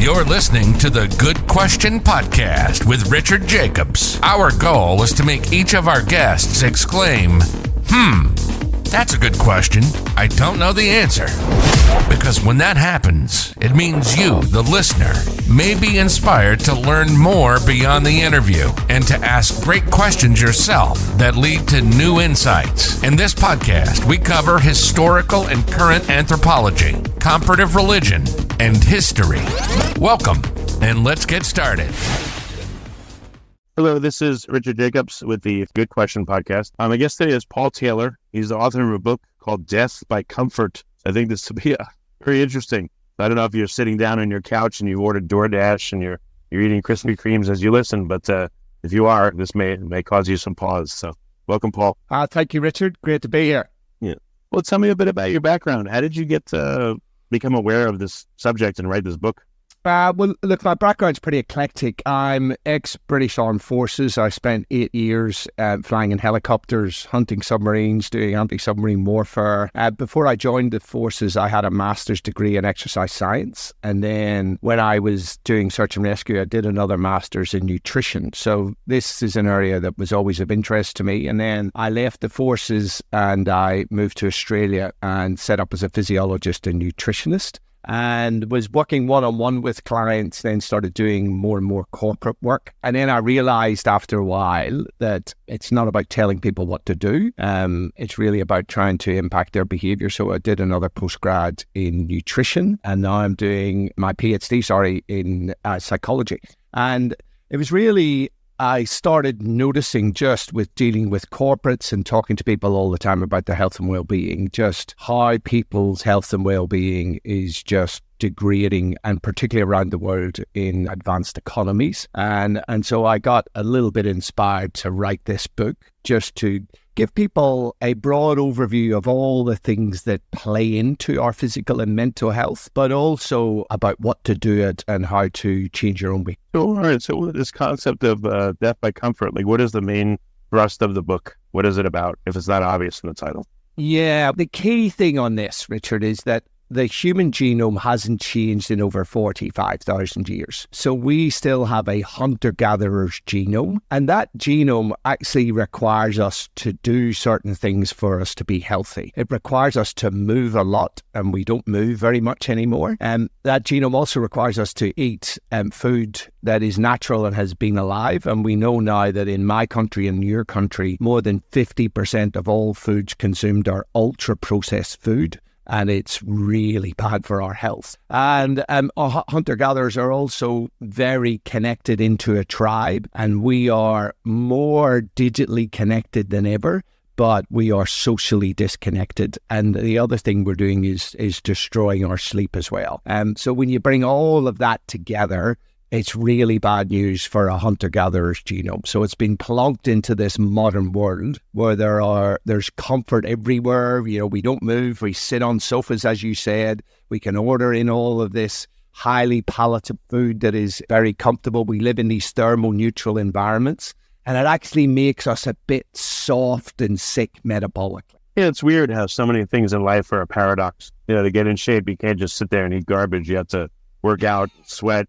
You're listening to the Good Question Podcast with Richard Jacobs. Our goal is to make each of our guests exclaim, that's a good question. I don't know the answer. Because when that happens, it means you, the listener, may be inspired to learn more beyond the interview and to ask great questions yourself that lead to new insights. In this podcast, we cover historical and current anthropology, comparative religion, and history. Welcome, and let's get started. Hello, this is Richard Jacobs with the Good Question Podcast. My guest today is Paul Taylor. He's the author of a book called Death by Comfort. I think this will be very interesting. I don't know if you're sitting down on your couch and you ordered DoorDash and you're eating Krispy Kremes as you listen, but if you are, this may cause you some pause. So welcome, Paul. Thank you, Richard. Great to be here. Yeah. Well, tell me a bit about your background. How did you get to become aware of this subject and write this book? Well, look, my background's pretty eclectic. I'm ex-British Armed Forces. I spent 8 years flying in helicopters, hunting submarines, doing anti-submarine warfare. Before I joined the forces, I had a master's degree in exercise science. And then when I was doing search and rescue, I did another master's in nutrition. So this is an area that was always of interest to me. And then I left the forces and I moved to Australia and set up as a physiologist and nutritionist, and was working one-on-one with clients, then started doing more and more corporate work. And then I realized after a while that it's not about telling people what to do. It's really about trying to impact their behavior. So I did another postgrad in nutrition, and now I'm doing my Ph.D, in psychology. And it was really, I started noticing just with dealing with corporates and talking to people all the time about their health and well-being, just how people's health and well-being is just degrading, and particularly around the world in advanced economies. And so I got a little bit inspired to write this book just to give people a broad overview of all the things that play into our physical and mental health, but also about what to do it and how to change your own way. All right. So this concept of death by comfort, like what is the main thrust of the book? What is it about, if it's not obvious in the title? Yeah, the key thing on this, Richard, is that the human genome hasn't changed in over 45,000 years. So we still have a hunter-gatherer's genome, and that genome actually requires us to do certain things for us to be healthy. It requires us to move a lot, and we don't move very much anymore. And that genome also requires us to eat food that is natural and has been alive. And we know now that in my country and your country, more than 50% of all foods consumed are ultra-processed food. And it's really bad for our health. And our hunter-gatherers are also very connected into a tribe, and we are more digitally connected than ever, but we are socially disconnected. And the other thing we're doing is destroying our sleep as well. So when you bring all of that together, it's really bad news for a hunter-gatherer's genome. So it's been plunked into this modern world where there's comfort everywhere. You know, we don't move. We sit on sofas, as you said. We can order in all of this highly palatable food that is very comfortable. We live in these thermoneutral environments, and it actually makes us a bit soft and sick metabolically. Yeah, it's weird how so many things in life are a paradox. You know, to get in shape, you can't just sit there and eat garbage. You have to work out, sweat,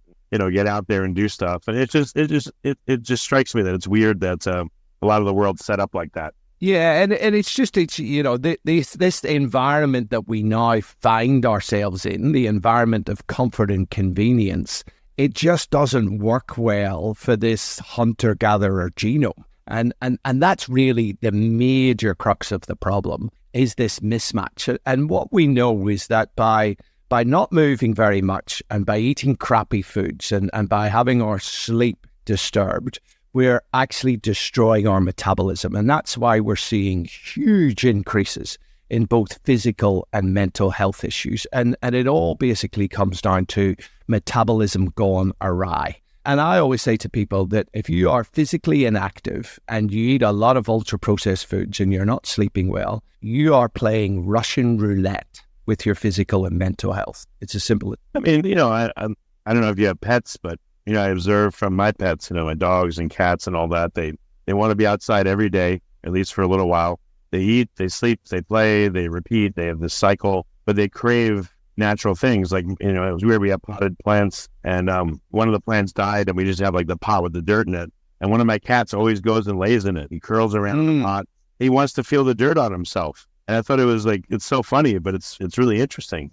get out there and do stuff. And it just strikes me that it's weird that a lot of the world's set up like that. Yeah, and it's this environment that we now find ourselves in, the environment of comfort and convenience, it just doesn't work well for this hunter-gatherer genome. And that's really the major crux of the problem, is this mismatch. And what we know is that by not moving very much and by eating crappy foods and by having our sleep disturbed, we're actually destroying our metabolism. And that's why we're seeing huge increases in both physical and mental health issues. And it all basically comes down to metabolism gone awry. And I always say to people that if you are physically inactive and you eat a lot of ultra-processed foods and you're not sleeping well, you are playing Russian roulette with your physical and mental health. It's as simple as... I mean, I don't know if you have pets, but, I observe from my pets, my dogs and cats and all that, they want to be outside every day, at least for a little while. They eat, they sleep, they play, they repeat, they have this cycle, but they crave natural things. Like, it was weird. We have potted plants, and one of the plants died, and we just have like the pot with the dirt in it. And one of my cats always goes and lays in it. He curls around the pot. He wants to feel the dirt on himself. And I thought it was like, it's so funny, but it's really interesting.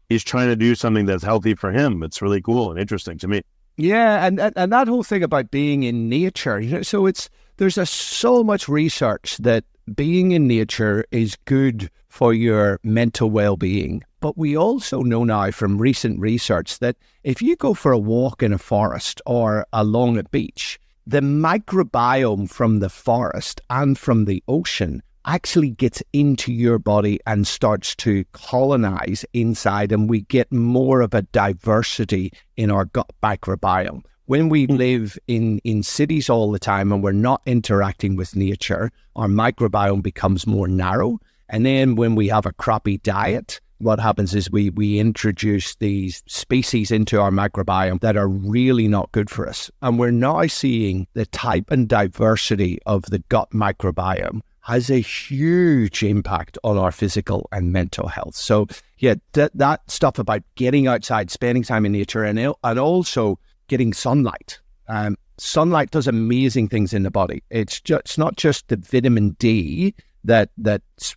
He's trying to do something that's healthy for him. It's really cool and interesting to me. Yeah, and that whole thing about being in nature, so there's so much research that being in nature is good for your mental well-being. But we also know now from recent research that if you go for a walk in a forest or along a beach, the microbiome from the forest and from the ocean actually gets into your body and starts to colonize inside, and we get more of a diversity in our gut microbiome. When we live in cities all the time and we're not interacting with nature, our microbiome becomes more narrow. And then when we have a crappy diet, what happens is we introduce these species into our microbiome that are really not good for us. And we're now seeing the type and diversity of the gut microbiome has a huge impact on our physical and mental health. So yeah, that stuff about getting outside, spending time in nature, and also getting sunlight. Sunlight does amazing things in the body. It's not just the vitamin D that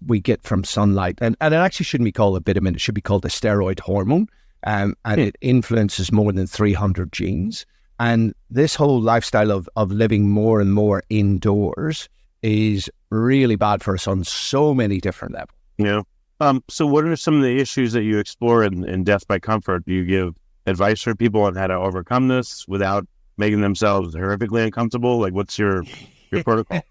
we get from sunlight, and it actually shouldn't be called a vitamin. It should be called a steroid hormone, and it influences more than 300 genes. And this whole lifestyle of living more and more indoors is really bad for us on so many different levels. Yeah. So what are some of the issues that you explore in Death by Comfort? Do you give advice for people on how to overcome this without making themselves horrifically uncomfortable? Like, what's your protocol?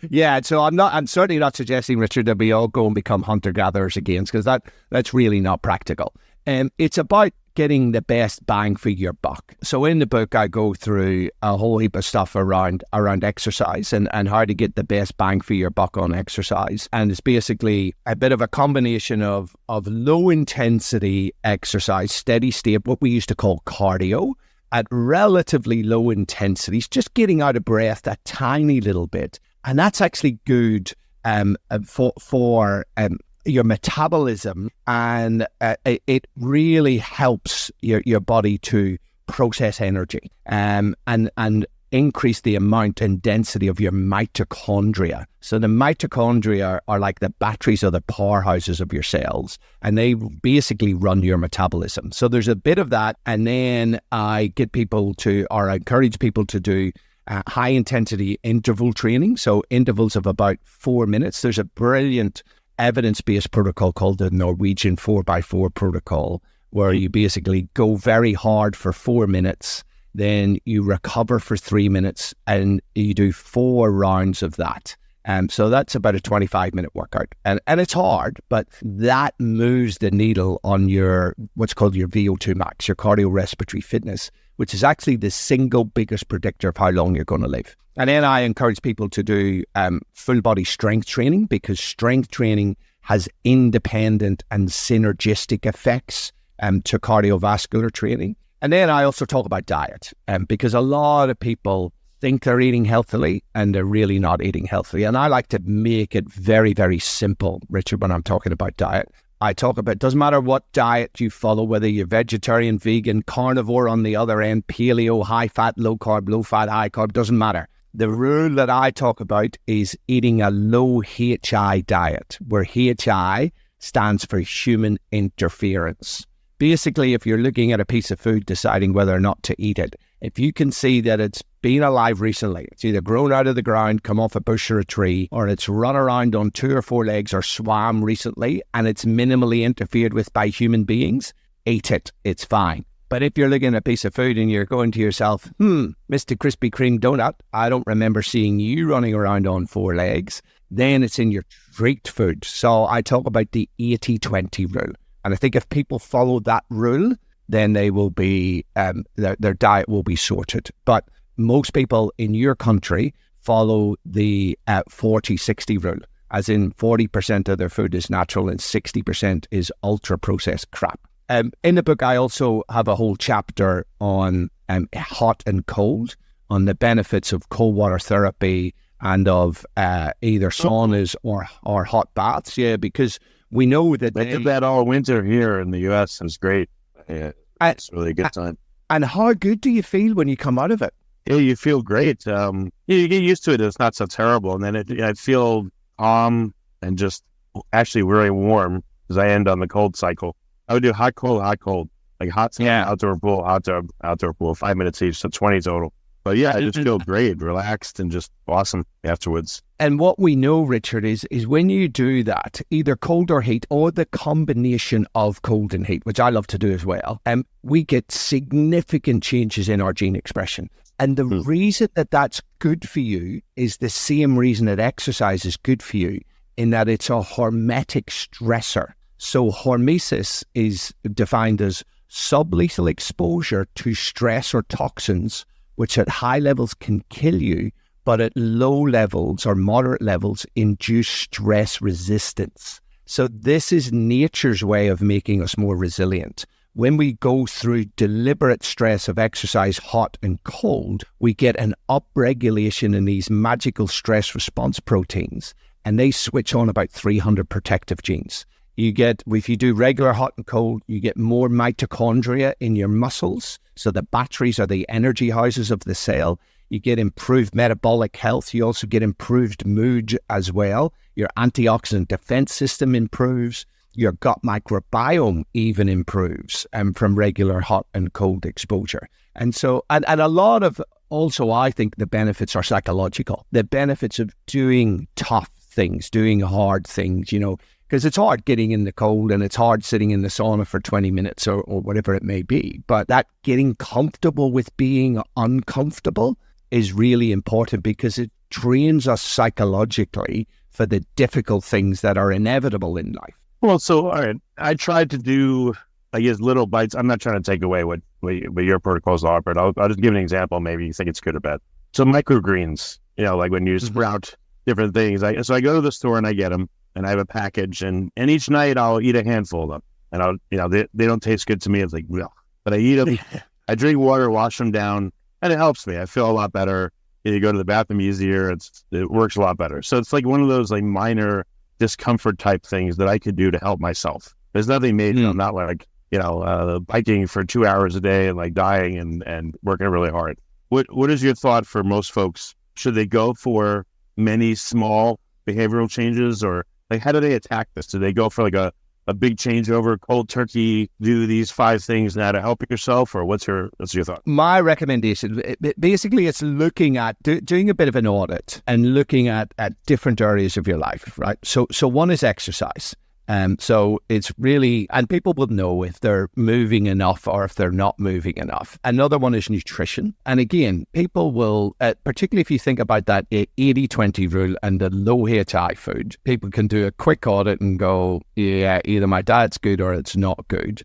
Yeah, so I'm certainly not suggesting, Richard, that we all go and become hunter-gatherers again, because that's really not practical. It's about getting the best bang for your buck. So in the book, I go through a whole heap of stuff around exercise and how to get the best bang for your buck on exercise. And it's basically a bit of a combination of low-intensity exercise, steady state, what we used to call cardio, at relatively low intensities, just getting out of breath a tiny little bit. And that's actually good for your metabolism, and it really helps your body to process energy and increase the amount and density of your mitochondria. So the mitochondria are like the batteries or the powerhouses of your cells, and they basically run your metabolism. So there's a bit of that, and then I encourage people to do high intensity interval training. So intervals of about 4 minutes. There's a brilliant evidence-based protocol called the Norwegian 4x4 protocol, where you basically go very hard for 4 minutes, then you recover for 3 minutes, and you do 4 rounds of that. So that's about a 25-minute workout. And it's hard, but that moves the needle on what's called your VO2 max, your cardiorespiratory fitness, which is actually the single biggest predictor of how long you're going to live. And then I encourage people to do full body strength training, because strength training has independent and synergistic effects to cardiovascular training. And then I also talk about diet, because a lot of people think they're eating healthily and they're really not eating healthily. And I like to make it very, very simple, Richard, when I'm talking about diet. I talk about, it doesn't matter what diet you follow, whether you're vegetarian, vegan, carnivore on the other end, paleo, high fat, low carb, low fat, high carb, doesn't matter. The rule that I talk about is eating a low HI diet, where HI stands for human interference. Basically, if you're looking at a piece of food, deciding whether or not to eat it, if you can see that it's been alive recently, it's either grown out of the ground, come off a bush or a tree, or it's run around on 2 or 4 legs or swam recently, and it's minimally interfered with by human beings, eat it. It's fine. But if you're looking at a piece of food and you're going to yourself, Mr. Krispy Kreme donut, I don't remember seeing you running around on 4 legs, then it's in your treat food. So I talk about the 80-20 rule. And I think if people follow that rule, then they will be, their diet will be sorted. But most people in your country follow the 40-60 rule, as in 40% of their food is natural and 60% is ultra-processed crap. In the book, I also have a whole chapter on hot and cold, on the benefits of cold water therapy and of either saunas or hot baths. Yeah, because we know that I did that all winter here in the U.S. It's great. Yeah, it's really a good time. And how good do you feel when you come out of it? Yeah, you feel great. You get used to it. It's not so terrible. And then I feel calm and just actually really warm because I end on the cold cycle. I would do hot, cold. Like hot, outdoor pool, outdoor pool, 5 minutes each, so 20 total. But yeah, I just feel great, relaxed, and just awesome afterwards. And what we know, Richard, is when you do that, either cold or heat, or the combination of cold and heat, which I love to do as well, we get significant changes in our gene expression. And the reason that that's good for you is the same reason that exercise is good for you, in that it's a hormetic stressor. So hormesis is defined as sublethal exposure to stress or toxins, which at high levels can kill you, but at low levels or moderate levels induce stress resistance. So this is nature's way of making us more resilient. When we go through deliberate stress of exercise, hot and cold, we get an upregulation in these magical stress response proteins, and they switch on about 300 protective genes. You get, if you do regular hot and cold, you get more mitochondria in your muscles. So the batteries are the energy houses of the cell. You get improved metabolic health. You also get improved mood as well. Your antioxidant defense system improves. Your gut microbiome even improves from regular hot and cold exposure. And so, and a lot of, also I think the benefits are psychological. The benefits of doing tough things, doing hard things, because it's hard getting in the cold and it's hard sitting in the sauna for 20 minutes or whatever it may be. But that getting comfortable with being uncomfortable is really important because it trains us psychologically for the difficult things that are inevitable in life. Well, so, all right, I tried to do, I guess, little bites. I'm not trying to take away what your protocols are, but I'll just give an example. Maybe you think it's good or bad. So microgreens, like when you sprout different things. So I go to the store and I get them. And I have a package, and each night I'll eat a handful of them. And I'll, they don't taste good to me. It's like, well, but I eat them. I drink water, wash them down, and it helps me. I feel a lot better. You go to the bathroom easier. It works a lot better. So it's like one of those like minor discomfort type things that I could do to help myself. There's nothing major. I'm not like, biking for 2 hours a day and like dying and working really hard. What is your thought for most folks? Should they go for many small behavioral changes, or like, how do they attack this? Do they go for like a big changeover, cold turkey, do these 5 things now to help yourself, or what's your thought? My recommendation, basically, it's looking at doing a bit of an audit and looking at different areas of your life, right? So one is exercise. So it's really, and people will know if they're moving enough or if they're not moving enough. Another one is nutrition. And again, people will, particularly if you think about that 80-20 rule and the low HI food, people can do a quick audit and go, yeah, either my diet's good or it's not good.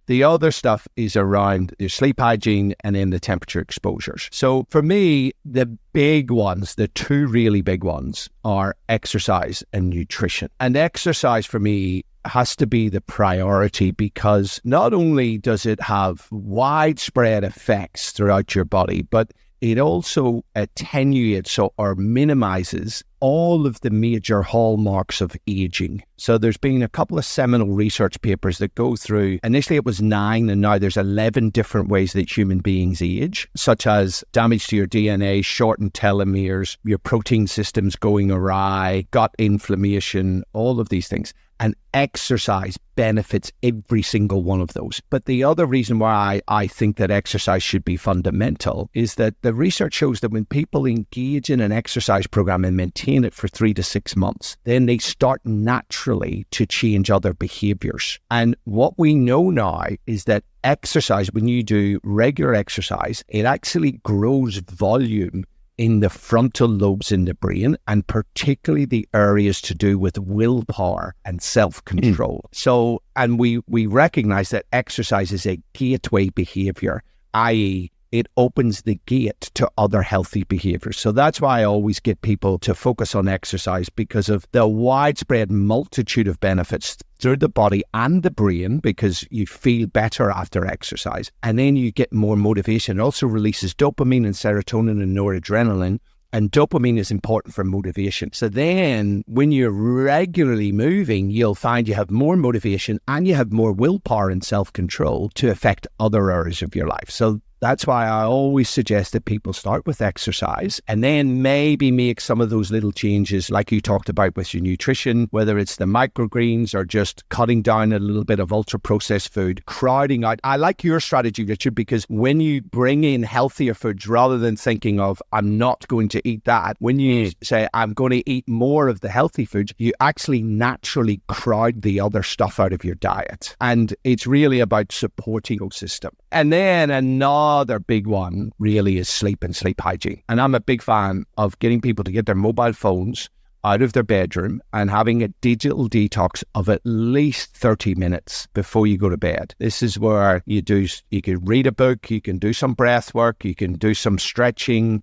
The other stuff is around your sleep hygiene and then the temperature exposures. So for me, the big ones, the 2 really big ones are exercise and nutrition. And exercise for me has to be the priority because not only does it have widespread effects throughout your body, but it also attenuates or minimizes all of the major hallmarks of aging. So there's been a couple of seminal research papers that go through, initially it was 9 and now there's 11 different ways that human beings age, such as damage to your DNA, shortened telomeres, your protein systems going awry, gut inflammation, all of these things. And exercise benefits every single one of those. But the other reason why I think that exercise should be fundamental is that the research shows that when people engage in an exercise program and maintain it for 3 to 6 months, then they start naturally to change other behaviors. And what we know now is that exercise, when you do regular exercise, it actually grows volume in the frontal lobes in the brain, and particularly the areas to do with willpower and self-control. So, and we recognize that exercise is a gateway behavior, i.e., it opens the gate to other healthy behaviors. So that's why I always get people to focus on exercise, because of the widespread multitude of benefits through the body and the brain, because you feel better after exercise. And then you get more motivation. It also releases dopamine and serotonin and noradrenaline, And dopamine is important for motivation. So then when you're regularly moving, you'll find you have more motivation and you have more willpower and self-control to affect other areas of your life. So that's why I always suggest that people start with exercise and then maybe make some of those little changes like you talked about with your nutrition, whether it's the microgreens or just cutting down a little bit of ultra-processed food, crowding out. I like your strategy, Richard, because when you bring in healthier foods rather than thinking of, I'm not going to eat that, when you say, I'm going to eat more of the healthy foods, you actually naturally crowd the other stuff out of your diet. And it's really about supporting your system. And then another big one really is sleep and sleep hygiene. And I'm a big fan of getting people to get their mobile phones out of their bedroom and having a digital detox of at least 30 minutes before you go to bed. This is where you can read a book, you can do some breath work, you can do some stretching,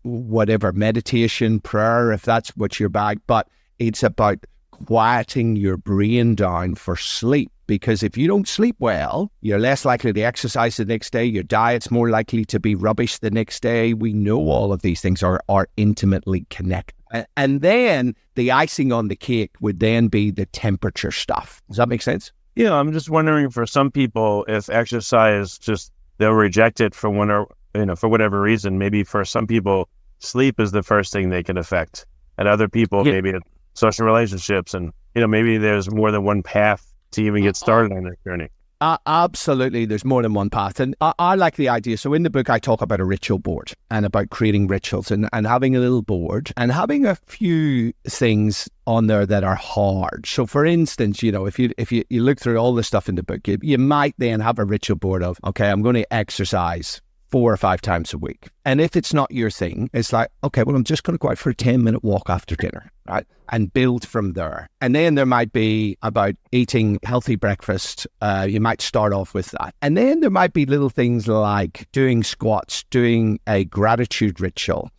whatever, meditation, prayer, if that's what's your bag. But it's about quieting your brain down for sleep. Because if you don't sleep well, you're less likely to exercise the next day. Your diet's more likely to be rubbish the next day. We know all of these things are intimately connected. And then the icing on the cake would then be the temperature stuff. Does that make sense? Yeah, I'm just wondering for some people, if exercise they'll reject it for for whatever reason. Maybe for some people, sleep is the first thing they can affect. And other people, maybe social relationships, and maybe there's more than one path to even get started on their journey. Absolutely. There's more than one path. And I like the idea. So in the book, I talk about a ritual board and about creating rituals and having a little board and having a few things on there that are hard. So for instance, if you look through all the stuff in the book, you might then have a ritual board of, okay, I'm going to exercise 4 or 5 times a week. And if it's not your thing, it's like, okay, well, I'm just going to go out for a 10-minute walk after dinner, right? And build from there. And then there might be about eating healthy breakfast. You might start off with that. And then there might be little things like doing squats, doing a gratitude ritual,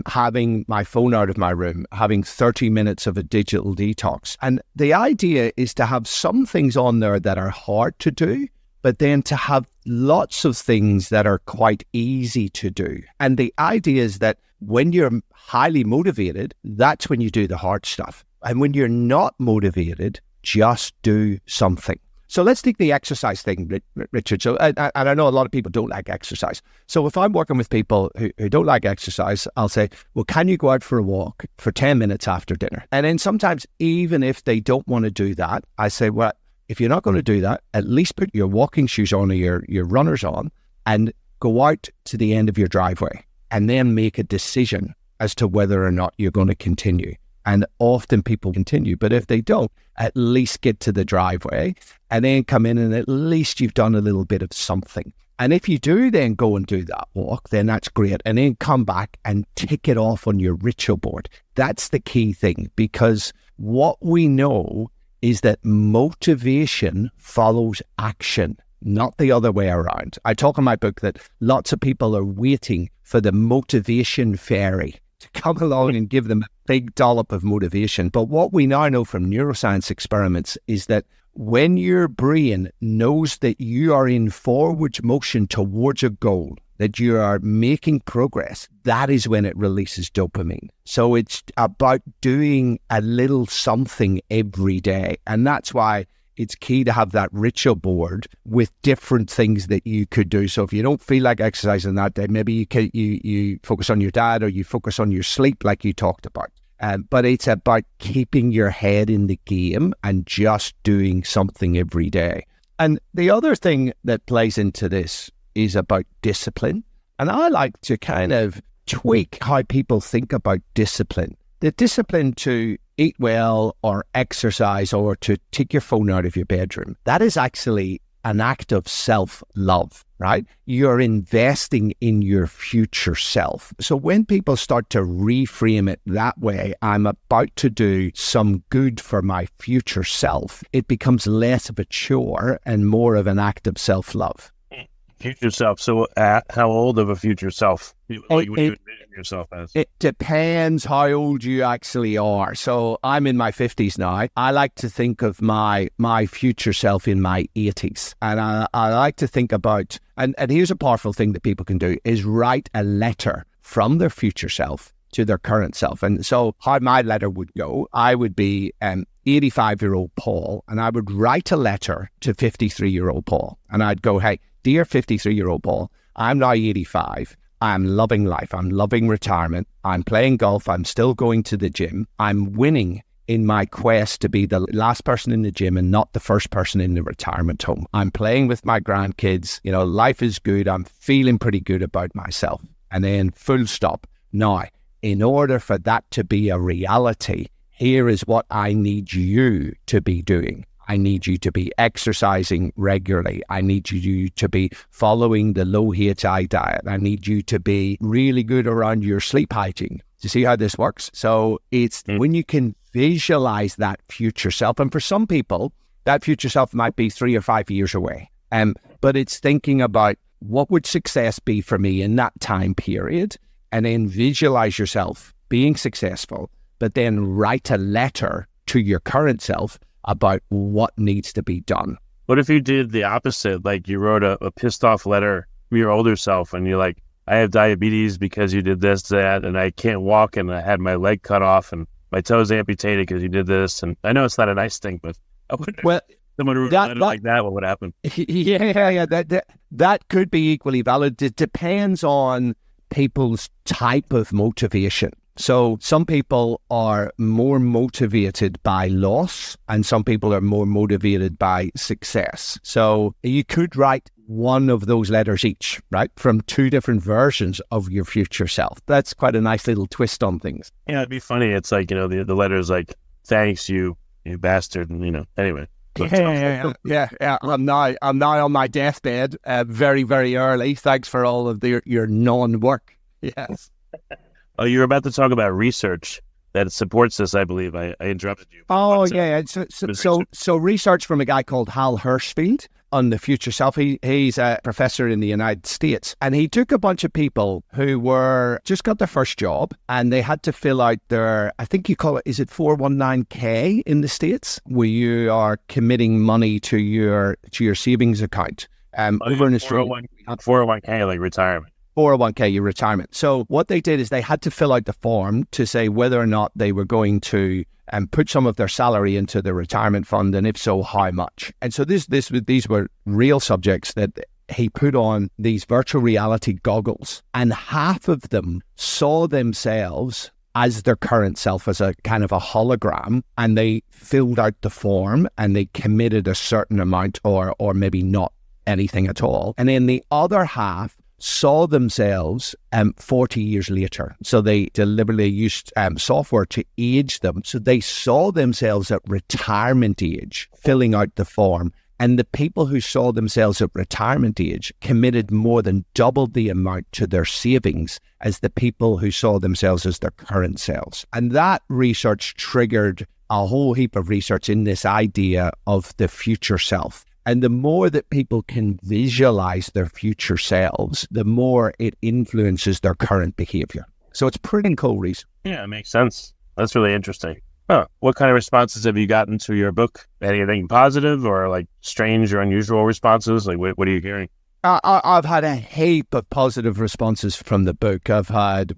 having my phone out of my room, having 30 minutes of a digital detox. And the idea is to have some things on there that are hard to do, but then to have lots of things that are quite easy to do. And the idea is that when you're highly motivated, that's when you do the hard stuff. And when you're not motivated, just do something. So let's take the exercise thing, Richard. So, and I know a lot of people don't like exercise. So if I'm working with people who don't like exercise, I'll say, well, can you go out for a walk for 10 minutes after dinner? And then sometimes, even if they don't want to do that, I say, well, if you're not going to do that, at least put your walking shoes on or your runners on and go out to the end of your driveway and then make a decision as to whether or not you're going to continue. And often people continue, but if they don't, at least get to the driveway and then come in and at least you've done a little bit of something. And if you do then go and do that walk, then that's great. And then come back and tick it off on your ritual board. That's the key thing, because what we know is that motivation follows action, not the other way around. I talk in my book that lots of people are waiting for the motivation fairy to come along and give them a big dollop of motivation. But what we now know from neuroscience experiments is that when your brain knows that you are in forward motion towards a goal, that you are making progress, that is when it releases dopamine. So it's about doing a little something every day. And that's why it's key to have that ritual board with different things that you could do. So if you don't feel like exercising that day, maybe you focus on your diet or you focus on your sleep like you talked about. But it's about keeping your head in the game and just doing something every day. And the other thing that plays into this is about discipline. And I like to kind of tweak how people think about discipline. The discipline to eat well or exercise or to take your phone out of your bedroom, that is actually an act of self-love, right? You're investing in your future self. So when people start to reframe it that way, I'm about to do some good for my future self, it becomes less of a chore and more of an act of self-love. Future self. So how old of a future self would you envision yourself as? It depends how old you actually are. So I'm in my 50s now. I like to think of my future self in my 80s. And I like to think about, and here's a powerful thing that people can do, is write a letter from their future self to their current self. And so how my letter would go, I would be 85-year-old Paul, and I would write a letter to 53-year-old Paul. And I'd go, hey, dear 53-year-old Paul, I'm now 85. I'm loving life. I'm loving retirement. I'm playing golf. I'm still going to the gym. I'm winning in my quest to be the last person in the gym and not the first person in the retirement home. I'm playing with my grandkids. You know, life is good. I'm feeling pretty good about myself. And then full stop. Now, in order for that to be a reality, here is what I need you to be doing. I need you to be exercising regularly. I need you to be following the low HI diet. I need you to be really good around your sleep hygiene. Do you see how this works? So it's when you can visualize that future self. And for some people, that future self might be 3 or 5 years away. But it's thinking about what would success be for me in that time period, and then visualize yourself being successful, but then write a letter to your current self about what needs to be done. What if you did the opposite? Like you wrote a pissed off letter to your older self and you're like, I have diabetes because you did this, that, and I can't walk and I had my leg cut off and my toes amputated because you did this. And I know it's not a nice thing, but I wonder someone wrote a letter like that, what would happen? Yeah. That could be equally valid. It depends on people's type of motivation. So some people are more motivated by loss and some people are more motivated by success. So you could write one of those letters each, right? From 2 different versions of your future self. That's quite a nice little twist on things. Yeah, it'd be funny. It's like, you know, the letter is like, thanks you bastard. And, you know, anyway. Yeah. I'm now on my deathbed very, very early. Thanks for all of your non-work. Yes. Oh, you were about to talk about research that supports this, I believe. I interrupted you. Oh, yeah. So research from a guy called Hal Hershfield on the future self. He's a professor in the United States. And he took a bunch of people who were just got their first job and they had to fill out their, I think you call it, is it 419K in the States, where you are committing money to your savings account. Over in Australia. 401K, like retirement. 401k, your retirement. So what they did is they had to fill out the form to say whether or not they were going to put some of their salary into the retirement fund, and if so, how much. And so these were real subjects that he put on these virtual reality goggles, and half of them saw themselves as their current self, as a kind of a hologram, and they filled out the form and they committed a certain amount or maybe not anything at all. And then the other half saw themselves 40 years later. So they deliberately used software to age them. So they saw themselves at retirement age, filling out the form. And the people who saw themselves at retirement age committed more than double the amount to their savings as the people who saw themselves as their current selves. And that research triggered a whole heap of research in this idea of the future self. And the more that people can visualize their future selves, the more it influences their current behavior. So it's pretty cool research. Yeah, it makes sense. That's really interesting. Huh. What kind of responses have you gotten to your book? Anything positive or like strange or unusual responses? Like what are you hearing? I've had a heap of positive responses from the book.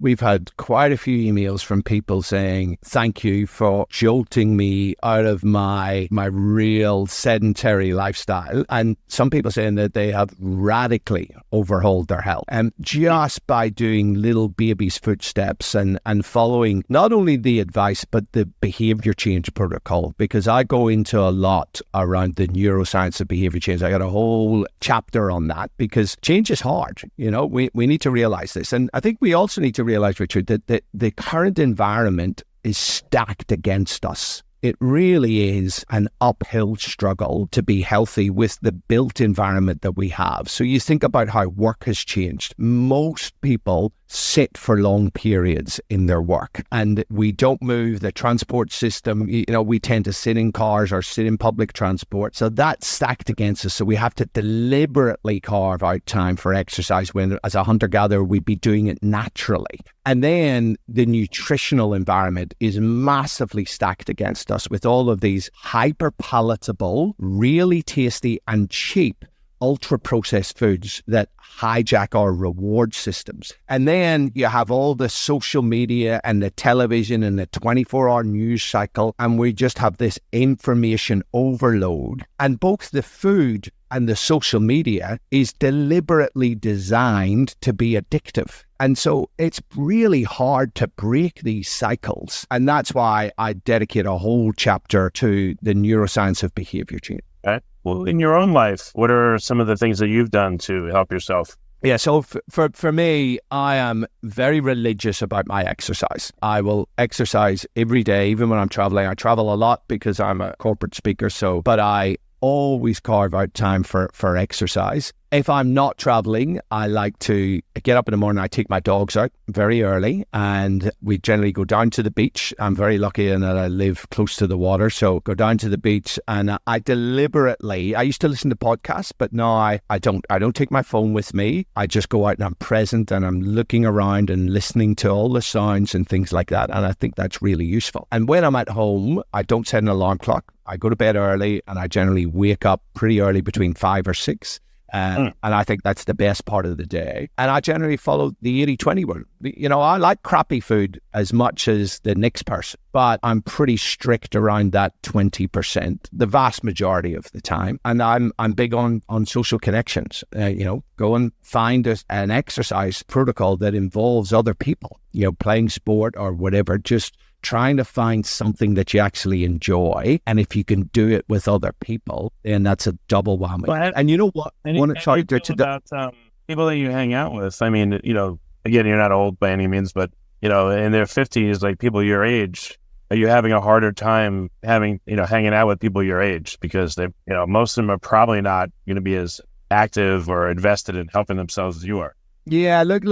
We've had quite a few emails from people saying, thank you for jolting me out of my real sedentary lifestyle. And some people saying that they have radically overhauled their health. And just by doing little baby's footsteps and following not only the advice, but the behavior change protocol, because I go into a lot around the neuroscience of behavior change. I got a whole chapter on that. Because change is hard. You know, we need to realize this. And I think we also need to realize, Richard, that the current environment is stacked against us. It really is an uphill struggle to be healthy with the built environment that we have. So you think about how work has changed. Most people sit for long periods in their work and we don't move. The transport system, you know, we tend to sit in cars or sit in public transport. So that's stacked against us. So we have to deliberately carve out time for exercise when as a hunter-gatherer, we'd be doing it naturally. And then the nutritional environment is massively stacked against us with all of these hyper palatable, really tasty and cheap ultra-processed foods that hijack our reward systems. And then you have all the social media and the television and the 24-hour news cycle, and we just have this information overload. And both the food and the social media is deliberately designed to be addictive. And so it's really hard to break these cycles. And that's why I dedicate a whole chapter to the neuroscience of behavior change. Okay. Well, in your own life, what are some of the things that you've done to help yourself? Yeah, so for me, I am very religious about my exercise. I will exercise every day, even when I'm traveling. I travel a lot because I'm a corporate speaker, but I always carve out time for exercise. If I'm not traveling, I like to get up in the morning. I take my dogs out very early and we generally go down to the beach. I'm very lucky in that I live close to the water. So go down to the beach and I used to listen to podcasts, but now I don't take my phone with me. I just go out and I'm present and I'm looking around and listening to all the sounds and things like that. And I think that's really useful. And when I'm at home, I don't set an alarm clock. I go to bed early and I generally wake up pretty early, between 5 or 6. And I think that's the best part of the day. And I generally follow the 80-20 rule. You know, I like crappy food as much as the next person, but I'm pretty strict around that 20%, the vast majority of the time. And I'm big on social connections. Go and find an exercise protocol that involves other people, playing sport or whatever, just trying to find something that you actually enjoy. And if you can do it with other people, then that's a double whammy. Well, and you know what? About people that you hang out with. I mean, again, you're not old by any means, but, in their 50s, like people your age, are you having a harder time hanging out with people your age? Because they, most of them are probably not going to be as active or invested in helping themselves as you are. Yeah, look,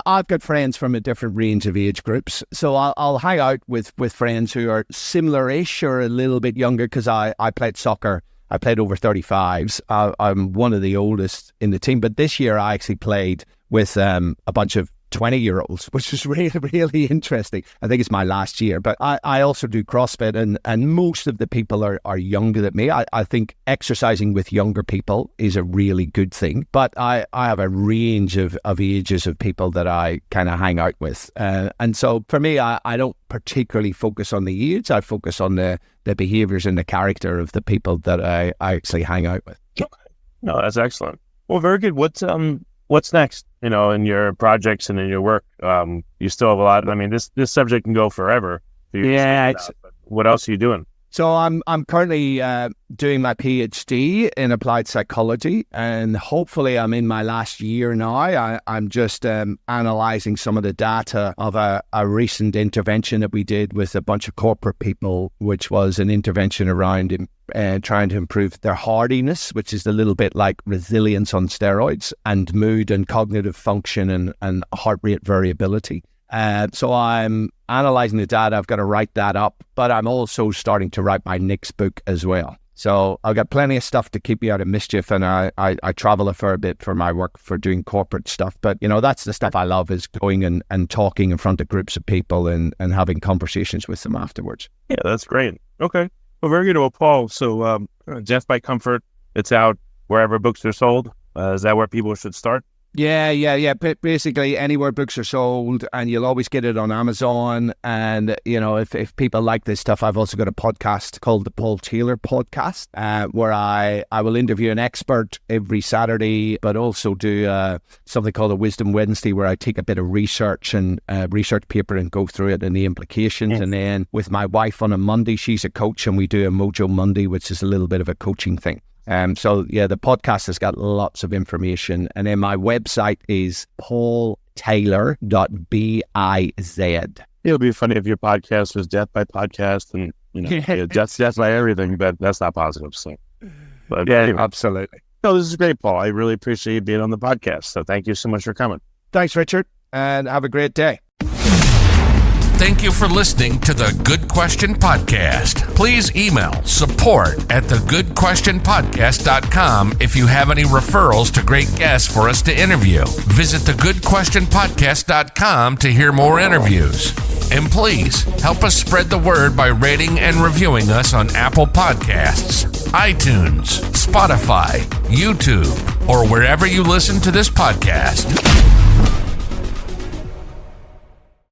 I've got friends from a different range of age groups. So I'll hang out with friends who are similar-ish or a little bit younger because I played soccer. I played over 35s. I'm one of the oldest in the team. But this year I actually played with a bunch of 20-year-olds, which is really, really interesting. I think it's my last year. But I also do CrossFit, and most of the people are younger than me. I think exercising with younger people is a really good thing. But I have a range of ages of people that I kind of hang out with. And so for me, I don't particularly focus on the age. I focus on the behaviors and the character of the people that I actually hang out with. Okay. No, that's excellent. Well, very good. What's next, in your projects and in your work? You still have a lot. I mean, this subject can go forever. Yeah. What else are you doing? So I'm currently doing my Ph.D. in applied psychology, and hopefully I'm in my last year now. I'm just analysing some of the data of a recent intervention that we did with a bunch of corporate people, which was an intervention around trying to improve their hardiness, which is a little bit like resilience on steroids, and mood and cognitive function and heart rate variability. So I'm analysing the data. I've got to write that up, but I'm also starting to write my next book as well. So I've got plenty of stuff to keep me out of mischief, and I travel a fair bit for my work for doing corporate stuff. But, that's the stuff I love, is going and talking in front of groups of people and having conversations with them afterwards. Yeah, that's great. Okay. Well, very good. Well, Paul, so Death by Comfort, it's out wherever books are sold. Is that where people should start? Yeah. Basically, anywhere books are sold, and you'll always get it on Amazon. And, if people like this stuff, I've also got a podcast called the Paul Taylor Podcast, where I will interview an expert every Saturday, but also do something called a Wisdom Wednesday, where I take a bit of research and research paper and go through it and the implications. Yeah. And then with my wife on a Monday, she's a coach, and we do a Mojo Monday, which is a little bit of a coaching thing. The podcast has got lots of information. And then my website is paultaylor.biz. It would be funny if your podcast was Death by Podcast and, death by everything, but that's not positive. So, but yeah, anyway. Absolutely. No, this is great, Paul. I really appreciate you being on the podcast. So thank you so much for coming. Thanks, Richard, and have a great day. Thank you for listening to the Good Question Podcast. Please email support@thegoodquestionpodcast.com if you have any referrals to great guests for us to interview. Visit thegoodquestionpodcast.com to hear more interviews. And please help us spread the word by rating and reviewing us on Apple Podcasts, iTunes, Spotify, YouTube, or wherever you listen to this podcast.